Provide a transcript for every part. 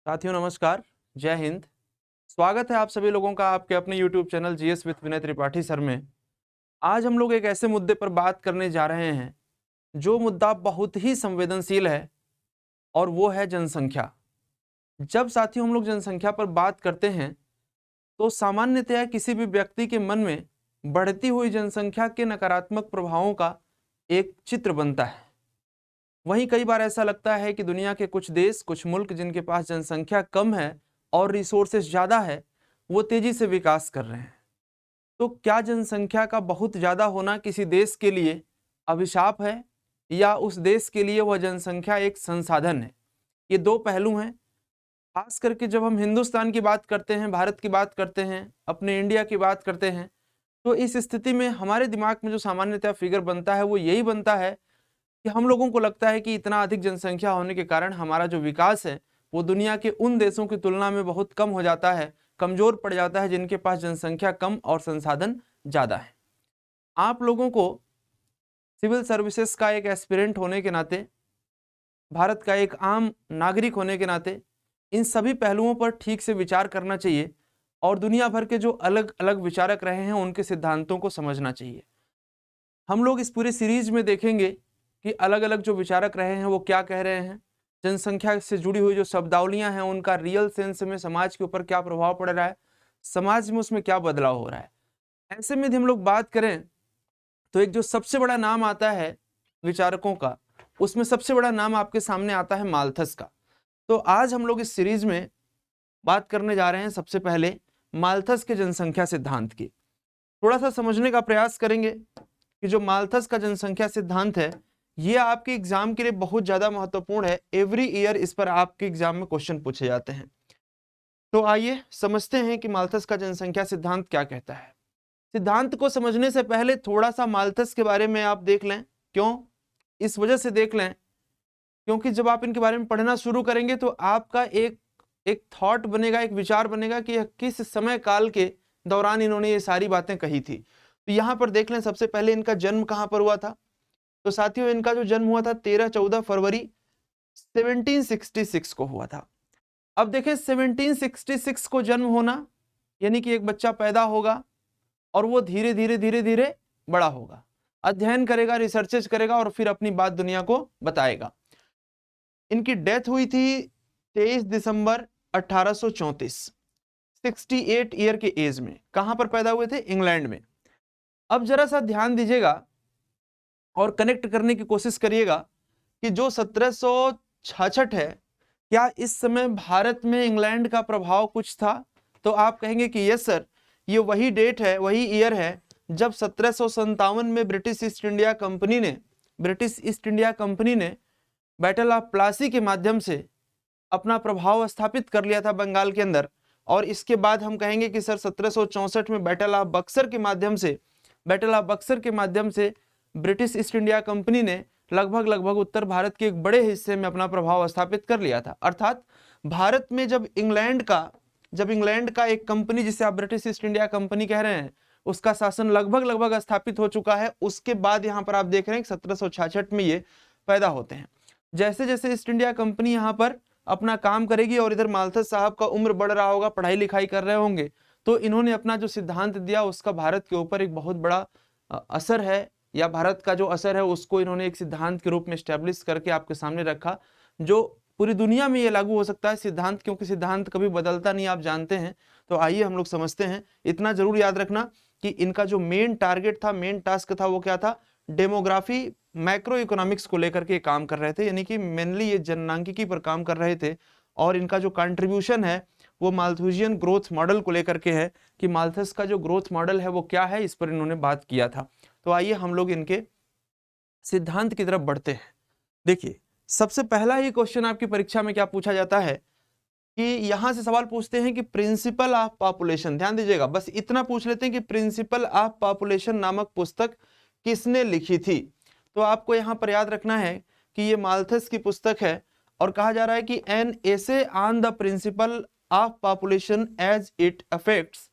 साथियों नमस्कार, जय हिंद। स्वागत है आप सभी लोगों का आपके अपने YouTube channel GS with Vinay Tripathi sir में। आज हम लोग एक ऐसे मुद्दे पर बात करने जा रहे हैं, जो मुद्दा बहुत ही संवेदनशील है और वो है जनसंख्या। जब साथियों हम लोग जनसंख्या पर बात करते हैं, तो सामान्यतया किसी भी व्यक्ति के मन में बढ़ती हुई जनसंख्या के नकारात्मक प्रभावों का एक चित्र बनता है। वहीं कई बार ऐसा लगता है कि दुनिया के कुछ देश, कुछ मुल्क जिनके पास जनसंख्या कम है और रिसोर्सेस ज़्यादा है, वो तेजी से विकास कर रहे हैं। तो क्या जनसंख्या का बहुत ज़्यादा होना किसी देश के लिए अभिशाप है या उस देश के लिए वह जनसंख्या एक संसाधन है? ये दो पहलू हैं। खास करके जब हम हिंदुस्तान की बात करते हैं, भारत की बात करते हैं, अपने इंडिया की बात करते हैं, तो इस स्थिति में हमारे दिमाग में जो सामान्यतः फिगर बनता है वो यही बनता है कि हम लोगों को लगता है कि इतना अधिक जनसंख्या होने के कारण हमारा जो विकास है वो दुनिया के उन देशों की तुलना में बहुत कम हो जाता है, कमजोर पड़ जाता है, जिनके पास जनसंख्या कम और संसाधन ज़्यादा है। आप लोगों को सिविल सर्विसेज का एक एस्पिरेंट होने के नाते, भारत का एक आम नागरिक होने के नाते, इन सभी पहलुओं पर ठीक से विचार करना चाहिए और दुनिया भर के जो अलग अलग विचारक रहे हैं उनके सिद्धांतों को समझना चाहिए। हम लोग इस पूरे सीरीज में देखेंगे कि अलग अलग जो विचारक रहे हैं वो क्या कह रहे हैं, जनसंख्या से जुड़ी हुई जो शब्दावलियां हैं उनका रियल सेंस में समाज के ऊपर क्या प्रभाव पड़ रहा है, समाज में उसमें क्या बदलाव हो रहा है। ऐसे में यदि हम लोग बात करें तो एक जो सबसे बड़ा नाम आता है विचारकों का, उसमें सबसे बड़ा नाम आपके सामने आता है माल्थस का। तो आज हम लोग इस सीरीज में बात करने जा रहे हैं सबसे पहले माल्थस के जनसंख्या सिद्धांत की। थोड़ा सा समझने का प्रयास करेंगे कि जो माल्थस का जनसंख्या सिद्धांत है ये आपके एग्जाम के लिए बहुत ज्यादा महत्वपूर्ण है। एवरी ईयर इस पर आपके एग्जाम में क्वेश्चन पूछे जाते हैं। तो आइए समझते हैं कि माल्थस का जनसंख्या सिद्धांत क्या कहता है। सिद्धांत को समझने से पहले थोड़ा सा माल्थस के बारे में आप देख लें। क्यों? इस वजह से देख लें क्योंकि जब आप इनके बारे में पढ़ना शुरू करेंगे तो आपका एक एक थॉट बनेगा, एक विचार बनेगा कि यह किस समय काल के दौरान इन्होंने ये सारी बातें कही थी। तो यहाँ पर देख लें, सबसे पहले इनका जन्म कहाँ पर हुआ था। तो साथियों इनका जो जन्म हुआ था 13-14 फरवरी 1766 को हुआ था। अब देखें 1766 को जन्म होना यानी कि एक बच्चा पैदा होगा और वो धीरे धीरे धीरे धीरे बड़ा होगा, अध्ययन करेगा, रिसर्चेज करेगा और फिर अपनी बात दुनिया को बताएगा। इनकी डेथ हुई थी 23 दिसंबर 1834, 68 ईयर के एज में। कहां पर पैदा हुए थे? इंग्लैंड में। अब जरा सा ध्यान दीजिएगा और कनेक्ट करने की कोशिश करिएगा कि जो 1766 है, क्या इस समय भारत में इंग्लैंड का प्रभाव कुछ था? तो आप कहेंगे कि यस सर, ये वही डेट है, वही ईयर है जब 1757 में ब्रिटिश ईस्ट इंडिया कंपनी ने बैटल ऑफ प्लासी के माध्यम से अपना प्रभाव स्थापित कर लिया था बंगाल के अंदर। और इसके बाद हम कहेंगे कि सर 1764 में बैटल ऑफ बक्सर के माध्यम से ब्रिटिश ईस्ट इंडिया कंपनी ने लगभग उत्तर भारत के एक बड़े हिस्से में अपना प्रभाव स्थापित कर लिया था। अर्थात भारत में जब इंग्लैंड का एक कंपनी, जिसे आप ब्रिटिश ईस्ट इंडिया कंपनी कह रहे हैं, उसका शासन लगभग स्थापित हो चुका है, उसके बाद यहाँ पर आप देख रहे हैं 1766 में ये पैदा होते हैं। जैसे जैसे ईस्ट इंडिया कंपनी यहाँ पर अपना काम करेगी और इधर माल्थस साहब का उम्र बढ़ रहा होगा, पढ़ाई लिखाई कर रहे होंगे, तो इन्होंने अपना जो सिद्धांत दिया उसका भारत के ऊपर एक बहुत बड़ा असर है, या भारत का जो असर है उसको इन्होंने एक सिद्धांत के रूप में स्टैब्लिश करके आपके सामने रखा, जो पूरी दुनिया में ये लागू हो सकता है सिद्धांत, क्योंकि सिद्धांत कभी बदलता नहीं, आप जानते हैं। तो आइए हम लोग समझते हैं। इतना जरूर याद रखना कि इनका जो मेन टारगेट था, मेन टास्क था, वो क्या था? डेमोग्राफी, मैक्रो इकोनॉमिक्स को लेकर के काम कर रहे थे, यानी कि मेनली ये जननांकिकी पर काम कर रहे थे। और इनका जो कंट्रीब्यूशन है वो माल्थुसियन ग्रोथ मॉडल को लेकर के है, कि माल्थस का जो ग्रोथ मॉडल है वो क्या है, इस पर इन्होंने बात किया था। तो आइए हम लोग इनके सिद्धांत की तरफ बढ़ते हैं। देखिए, सबसे पहला ही क्वेश्चन आपकी परीक्षा में क्या पूछा जाता है कि यहां से सवाल पूछते हैं कि प्रिंसिपल ऑफ पॉपुलेशन, ध्यान दीजिएगा, बस इतना पूछ लेते हैं कि प्रिंसिपल ऑफ पॉपुलेशन नामक पुस्तक किसने लिखी थी। तो आपको यहां पर याद रखना है कि ये माल्थस की पुस्तक है और कहा जा रहा है कि an essay on the principle of population as it affects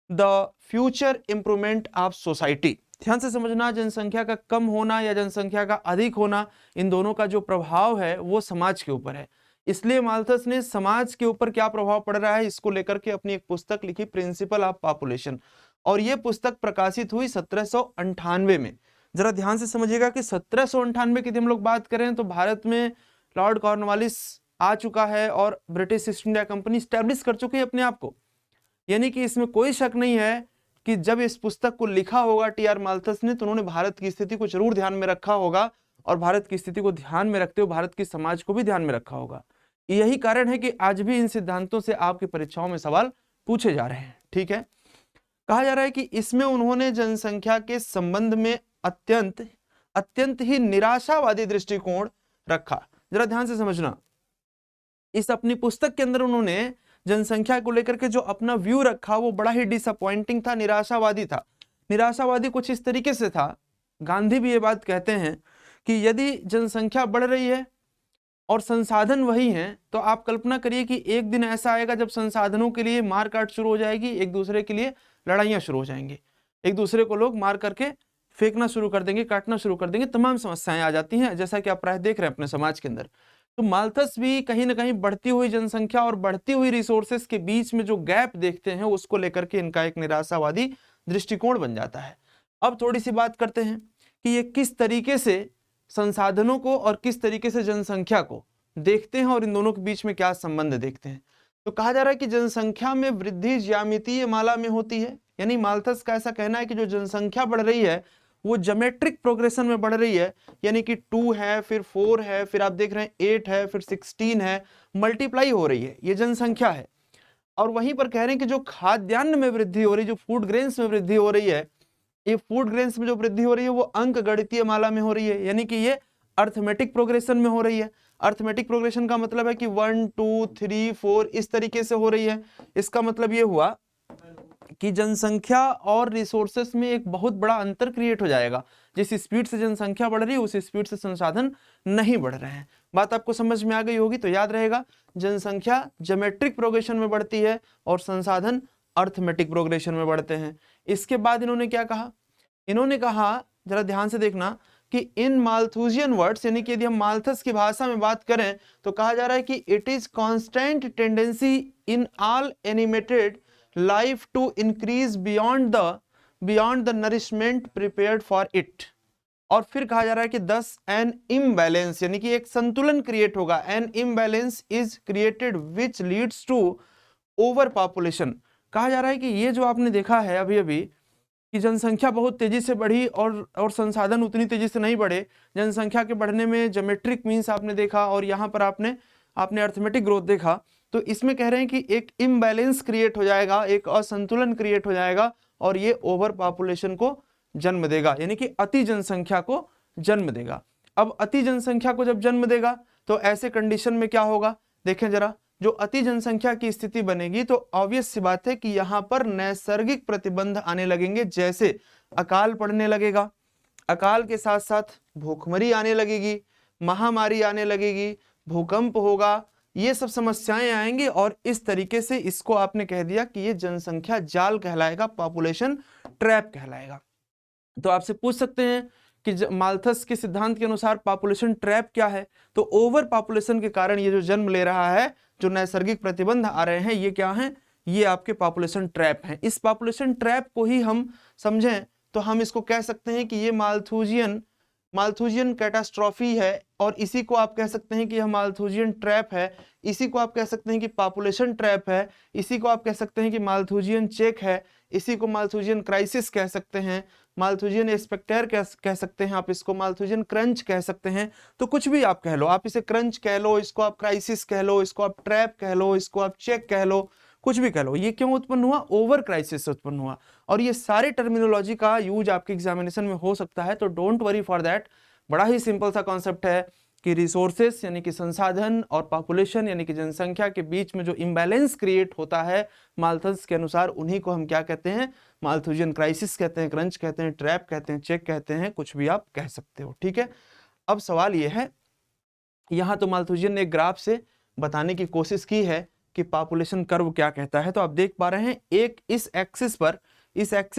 the future improvement of society. ध्यान से समझना, जनसंख्या का कम होना या जनसंख्या का अधिक होना, इन दोनों का जो प्रभाव है वो समाज के ऊपर है। इसलिए माल्थस ने समाज के ऊपर क्या प्रभाव पड़ रहा है इसको लेकर के अपनी एक पुस्तक लिखी, प्रिंसिपल ऑफ पॉपुलेशन। और ये पुस्तक प्रकाशित हुई 1798 में। जरा ध्यान से समझिएगा कि 1798 की हम लोग बात करें तो भारत में लॉर्ड कॉर्नवालिस आ चुका है और British east India company establish कर चुकी है अपने आप को। यानी कि इसमें कोई शक नहीं है कि जब इस पुस्तक को लिखा होगा टी.आर. माल्थस ने तो उन्होंने भारत की स्थिति को जरूर ध्यान में रखा होगा, और भारत की स्थिति को ध्यान में रखते हुए भारत की समाज को भी ध्यान में रखा होगा। यही कारण है कि आज भी इन सिद्धांतों से आपकी परीक्षाओं में सवाल पूछे जा रहे हैं। ठीक है, कहा जा रहा है कि इसमें उन्होंने जनसंख्या के संबंध में अत्यंत ही निराशावादी दृष्टिकोण रखा। जरा ध्यान से समझना, इस अपनी पुस्तक के अंदर उन्होंने जनसंख्या को लेकर के जो अपना व्यू रखा वो बड़ा ही डिसअपॉइंटिंग था, निराशावादी था। निराशावादी कुछ इस तरीके से था, गांधी भी ये बात कहते हैं कि यदि जनसंख्या बढ़ रही है और संसाधन वही हैं तो आप कल्पना करिए कि एक दिन ऐसा आएगा जब संसाधनों के लिए मार काट शुरू हो जाएगी, एक दूसरे के लिए लड़ाइयां शुरू हो जाएंगी, एक दूसरे को लोग मार करके फेंकना शुरू कर देंगे, काटना शुरू कर देंगे, तमाम समस्याएं आ जाती हैं, जैसा कि आप प्राय देख रहे हैं अपने समाज के अंदर। तो माल्थस भी कहीं ना कहीं बढ़ती हुई जनसंख्या और बढ़ती हुई रिसोर्सेस के बीच में जो गैप देखते हैं उसको लेकर के इनका एक निराशावादी दृष्टिकोण बन जाता है। अब थोड़ी सी बात करते हैं कि ये किस तरीके से संसाधनों को और किस तरीके से जनसंख्या को देखते हैं और इन दोनों के बीच में क्या संबंध देखते हैं। तो कहा जा रहा है कि जनसंख्या में वृद्धि ज्यामितीय माला में होती है, यानी माल्थस का ऐसा कहना है कि जो जनसंख्या बढ़ रही है वो ज्योमेट्रिक प्रोग्रेशन में बढ़ रही है, यानी कि 2 है, फिर 4 है, फिर आप देख रहे हैं 8 है, फिर 16 है, मल्टीप्लाई हो रही है, ये जनसंख्या है। और वहीं पर कह रहे हैं कि जो खाद्यान्न में वृद्धि हो रही है, जो फूड ग्रेन्स में वृद्धि हो रही है, ये फूड ग्रेन्स में जो वृद्धि हो रही है वो अंक गणितीय माला में हो रही है, यानी कि ये अर्थमेटिक प्रोग्रेशन में हो रही है। अर्थमेटिक प्रोग्रेशन का मतलब है कि 1 2 3 4 इस तरीके से हो रही है। इसका मतलब ये हुआ कि जनसंख्या और रिसोर्सेस में एक बहुत बड़ा अंतर क्रिएट हो जाएगा। जिस स्पीड से जनसंख्या बढ़ रही है उस स्पीड से संसाधन नहीं बढ़ रहे हैं। बात आपको समझ में आ गई होगी, तो याद रहेगा जनसंख्या ज्योमेट्रिक प्रोग्रेशन में बढ़ती है और संसाधन अर्थमेटिक प्रोग्रेशन में बढ़ते हैं। इसके बाद इन्होंने क्या कहा, इन्होंने कहा, जरा ध्यान से देखना, कि इन माल्थुसियन वर्ड्स, यानी कि यदि हम माल्थस की भाषा में बात करें तो कहा जा रहा है कि it is constant tendency in all animated life to increase beyond the nourishment prepared for it. और फिर कहा जा रहा है कि दस एन इम्बैलेंस, यानी कि एक संतुलन क्रिएट होगा, an imbalance is created which leads to over population. कहा जा रहा है कि ये जो आपने देखा है अभी अभी कि जनसंख्या बहुत तेजी से बढ़ी और संसाधन उतनी तेजी से नहीं बढ़े। जनसंख्या के बढ़ने में ज्योमेट्रिक मीन्स आपने देखा और यहाँ पर आपने अर्थमेटिक ग्रोथ देखा। तो इसमें कह रहे हैं कि एक इम्बैलेंस क्रिएट हो जाएगा, एक असंतुलन क्रिएट हो जाएगा और ये ओवर पॉपुलेशन को जन्म देगा, यानी कि अति जनसंख्या को जन्म देगा। अब अति जनसंख्या को जब जन्म देगा तो ऐसे कंडीशन में क्या होगा, देखें जरा, जो अति जनसंख्या की स्थिति बनेगी तो ऑब्वियस सी बात है कि यहाँ पर नैसर्गिक प्रतिबंध आने लगेंगे, जैसे अकाल पड़ने लगेगा, अकाल के साथ साथ भूखमरी आने लगेगी, महामारी आने लगेगी, भूकंप होगा, ये सब समस्याएं आएंगी। और इस तरीके से इसको आपने कह दिया कि ये जनसंख्या जाल कहलाएगा, पॉपुलेशन ट्रैप कहलाएगा। तो आपसे पूछ सकते हैं कि माल्थस के सिद्धांत के अनुसार पॉपुलेशन ट्रैप क्या है, तो ओवर पॉपुलेशन के कारण ये जो जन्म ले रहा है, जो नैसर्गिक प्रतिबंध आ रहे हैं, ये क्या हैं, ये आपके पॉपुलेशन ट्रैप हैं। इस पॉपुलेशन ट्रैप को ही हम समझें तो हम इसको कह सकते हैं कि ये माल्थुसियन कैटास्ट्रॉफी है, और इसी को आप कह सकते हैं कि यह माल्थुसियन ट्रैप है, इसी को आप कह सकते हैं कि पॉपुलेशन ट्रैप है, इसी को आप कह सकते हैं कि माल्थुसियन चेक है, इसी को माल्थुसियन क्राइसिस कह सकते हैं, माल्थुसियन स्पेक्टर कह सकते हैं, आप इसको माल्थुसियन क्रंच कह सकते हैं। तो कुछ भी आप कह लो, आप इसे क्रंच कह लो, इसको आप क्राइसिस कह लो, इसको आप ट्रैप कह लो, इसको आप चेक कह लो, कुछ भी कह लो। ये क्यों उत्पन्न हुआ, ओवर क्राइसिस से उत्पन्न हुआ। और ये सारे टर्मिनोलॉजी का यूज आपके एग्जामिनेशन में हो सकता है, तो डोंट वरी फॉर दैट। बड़ा ही सिंपल सा कॉन्सेप्ट है कि रिसोर्सेस यानी कि संसाधन और पॉपुलेशन यानी कि जनसंख्या के बीच में जो इम्बैलेंस क्रिएट होता है माल्थस के अनुसार, उन्हीं को हम क्या कहते हैं, माल्थुसियन क्राइसिस कहते हैं, क्रंच कहते हैं, ट्रैप कहते हैं, चेक कहते हैं, कुछ भी आप कह सकते हो। ठीक है, अब सवाल ये है, यहाँ तो माल्थुसियन ने ग्राफ से बताने की कोशिश की है कि पॉपुलेशन कर्व क्या कहता है। तो आप देख पा रहे हैं एक इस एक्सिस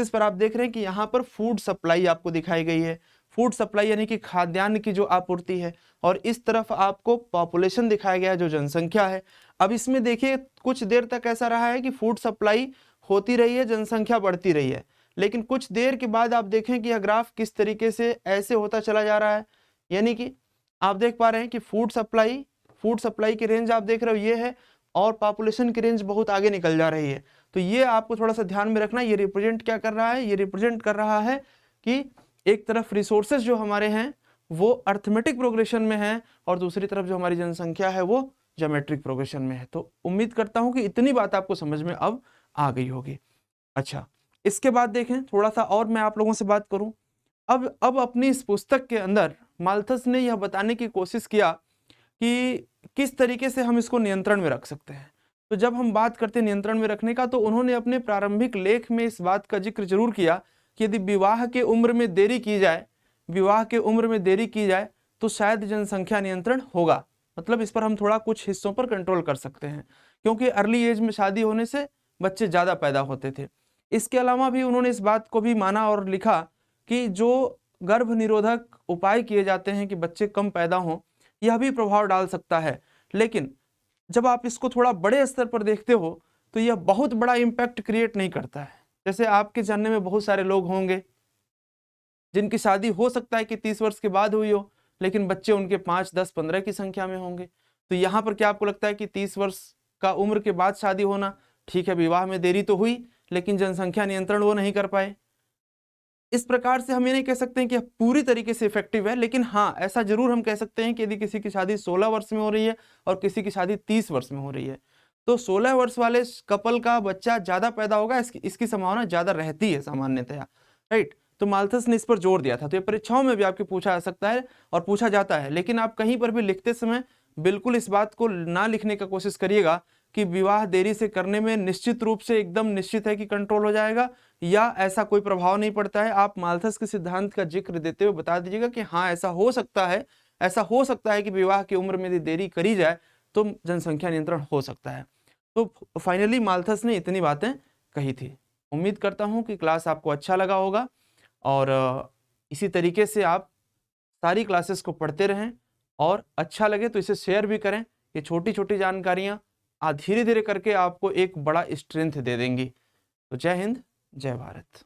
पर आप देख रहे हैं कि यहाँ पर फूड सप्लाई आपको दिखाई गई है। फूड सप्लाई यानी कि खाद्यान्न की जो आपूर्ति है, और इस तरफ आपको पॉपुलेशन दिखाया गया है जो जनसंख्या है। अब इसमें देखिए कुछ देर तक ऐसा रहा है कि फूड सप्लाई होती रही है, जनसंख्या बढ़ती रही है, लेकिन कुछ देर के बाद आप देखें कि यह ग्राफ किस तरीके से ऐसे होता चला जा रहा है। यानी कि आप देख पा रहे हैं कि फूड सप्लाई की रेंज आप देख रहे हो ये है, और पॉपुलेशन की रेंज बहुत आगे निकल जा रही है। तो ये आपको थोड़ा सा ध्यान में रखना, ये रिप्रेजेंट क्या कर रहा है, ये रिप्रेजेंट कर रहा है कि एक तरफ रिसोर्सेज जो हमारे हैं वो अर्थमेटिक प्रोग्रेशन में है, और दूसरी तरफ जो हमारी जनसंख्या है वो ज्योमेट्रिक प्रोग्रेशन में है। तो उम्मीद करता हूं कि इतनी बात आपको समझ में अब आ गई होगी। अच्छा, इसके बाद देखें थोड़ा सा और मैं आप लोगों से बात करूं। अब अपनी इस पुस्तक के अंदर माल्थस ने यह बताने की कोशिश किया कि किस तरीके से हम इसको नियंत्रण में रख सकते हैं। तो जब हम बात करते हैं नियंत्रण में रखने का, तो उन्होंने अपने प्रारंभिक लेख में इस बात का जिक्र जरूर किया कि यदि विवाह के उम्र में देरी की जाए तो शायद जनसंख्या नियंत्रण होगा। मतलब इस पर हम थोड़ा कुछ हिस्सों पर कंट्रोल कर सकते हैं, क्योंकि अर्ली एज में शादी होने से बच्चे ज़्यादा पैदा होते थे। इसके अलावा भी उन्होंने इस बात को भी माना और लिखा कि जो गर्भ निरोधक उपाय किए जाते हैं कि बच्चे कम पैदा हों, यह भी प्रभाव डाल सकता है। लेकिन जब आप इसको थोड़ा बड़े स्तर पर देखते हो तो यह बहुत बड़ा इम्पैक्ट क्रिएट नहीं करता है। जैसे आपके जानने में बहुत सारे लोग होंगे जिनकी शादी हो सकता है कि 30 वर्ष के बाद हुई हो, लेकिन बच्चे उनके 5, 10, 15 की संख्या में होंगे। तो यहाँ पर क्या आपको लगता है कि 30 वर्ष का उम्र के बाद शादी होना ठीक है, विवाह में देरी तो हुई लेकिन जनसंख्या नियंत्रण वो नहीं कर पाए। इस प्रकार से हम ये नहीं कह सकते हैं कि पूरी तरीके से इफेक्टिव है, लेकिन हाँ ऐसा जरूर हम कह सकते हैं कि यदि किसी की शादी 16 वर्ष में हो रही है और किसी की शादी 30 वर्ष में हो रही है, तो 16 वर्ष वाले कपल का बच्चा ज्यादा पैदा होगा, इसकी संभावना ज्यादा रहती है सामान्यतया, राइट। तो माल्थस ने इस पर जोर दिया था। तो ये परीक्षाओं में भी आपके पूछा जा सकता है और पूछा जाता है, लेकिन आप कहीं पर भी लिखते समय बिल्कुल इस बात को ना लिखने का कोशिश करिएगा कि विवाह देरी से करने में निश्चित रूप से एकदम निश्चित है कि कंट्रोल हो जाएगा या ऐसा कोई प्रभाव नहीं पड़ता है। आप माल्थस के सिद्धांत का जिक्र देते हुए बता दीजिएगा कि हाँ ऐसा हो सकता है कि विवाह की उम्र में यदि देरी करी जाए तो जनसंख्या नियंत्रण हो सकता है। तो फाइनली माल्थस ने इतनी बातें कही थी। उम्मीद करता हूँ कि क्लास आपको अच्छा लगा होगा, और इसी तरीके से आप सारी क्लासेस को पढ़ते रहें, और अच्छा लगे तो इसे शेयर भी करें। ये छोटी छोटी जानकारियाँ धीरे धीरे करके आपको एक बड़ा स्ट्रेंथ दे देंगी। तो जय हिंद, जय भारत।